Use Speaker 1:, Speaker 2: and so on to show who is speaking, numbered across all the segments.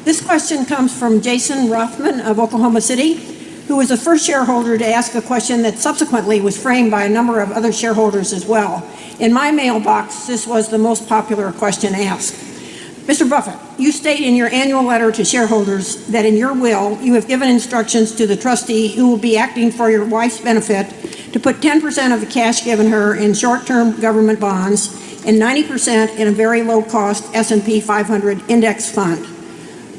Speaker 1: This question comes from Jason Rothman of Oklahoma City, who was the first shareholder to ask a question that subsequently was framed by a number of other shareholders as well. In my mailbox, this was the most popular question asked. Mr. Buffett, you state in your annual letter to shareholders that in your will, you have given instructions to the trustee who will be acting for your wife's benefit to put 10% of the cash given her in short-term government bonds and 90% in a very low-cost S&P 500 index fund.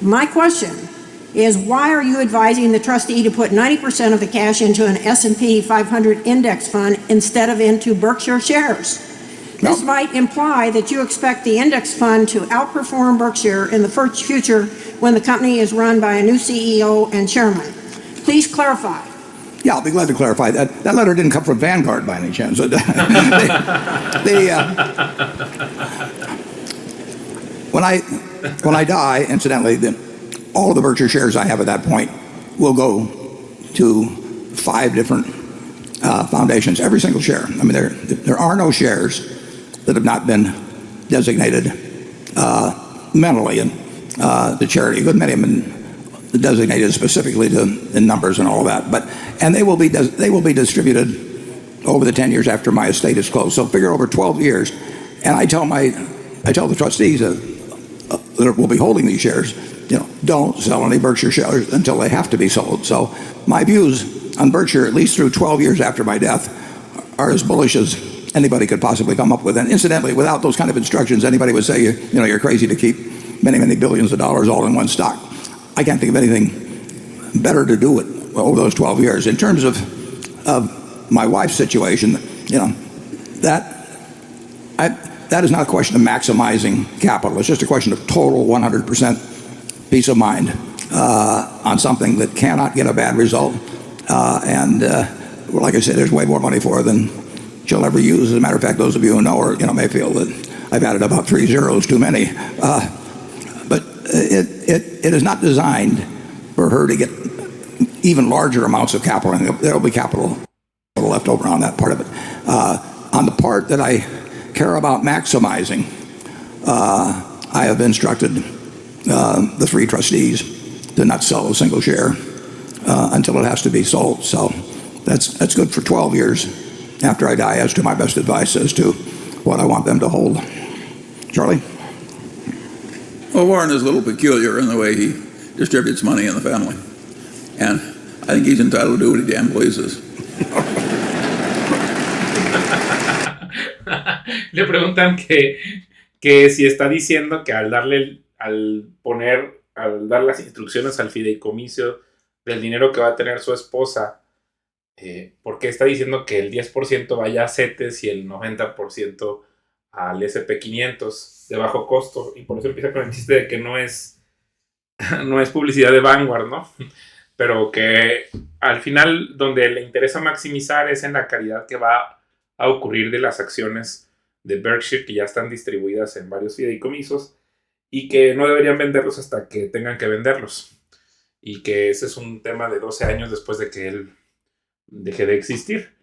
Speaker 1: My question is, why are you advising the trustee to put 90% of the cash into an S&P 500 index fund instead of into Berkshire shares? This might imply that you expect the index fund to outperform Berkshire in the future when the company is run by a new CEO and chairman. Please clarify.
Speaker 2: Yeah, I'll be glad to clarify that. That letter didn't come from Vanguard by any chance. When I die, incidentally, all of the Berkshire shares I have at that point will go to 5 different foundations, every single share. I mean, there are no shares that have not been designated mentally and to charity. A good many of them have been designated specifically in numbers and all of that. And they will be distributed over the 10 years after my estate is closed. So figure over 12 years. And I tell the trustees that will be holding these shares, don't sell any Berkshire shares until they have to be sold. So my views on Berkshire, at least through 12 years after my death, are as bullish as anybody could possibly come up with. And incidentally, without those kind of instructions, anybody would say, you're crazy to keep many, many billions of dollars all in one stock. I can't think of anything better to do it over those 12 years. In terms of my wife's situation, that is not a question of maximizing capital. It's just a question of total 100% peace of mind on something that cannot get a bad result. Like I said, there's way more money for her than she'll ever use. As a matter of fact, those of you who know her, may feel that I've added about 3 zeros too many. But it is not designed for her to get even larger amounts of capital, and there'll be capital left over on that part of it. On the part that I care about maximizing, I have instructed the 3 trustees to not sell a single share until it has to be sold. So that's good for 12 years after I die, as to my best advice as to what I want them to hold. Charlie?
Speaker 3: Well, Warren is a little peculiar in the way he distributes money in the family. And I think he's entitled to do what he damn pleases.
Speaker 4: Le preguntan que si está diciendo que al dar las instrucciones al fideicomiso del dinero que va a tener su esposa, ¿por qué está diciendo que el 10% vaya a CETES y el 90% al SP500 de bajo costo? Y por eso empieza con el chiste de que no es publicidad de Vanguard, ¿no? Pero que al final donde le interesa maximizar es en la caridad que va a ocurrir de las acciones de Berkshire, que ya están distribuidas en varios fideicomisos, y que no deberían venderlos hasta que tengan que venderlos. Y que ese es un tema de 12 años después de que él deje de existir.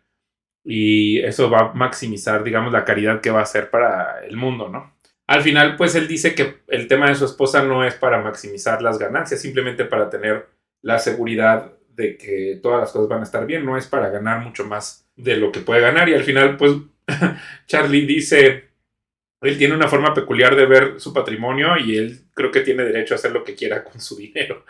Speaker 4: Y eso va a maximizar, digamos, la caridad que va a hacer para el mundo, ¿no? Al final, pues él dice que el tema de su esposa no es para maximizar las ganancias, simplemente para tener la seguridad de que todas las cosas van a estar bien, no es para ganar mucho más de lo que puede ganar. Y al final, pues, Charlie dice, él tiene una forma peculiar de ver su patrimonio y él creo que tiene derecho a hacer lo que quiera con su dinero.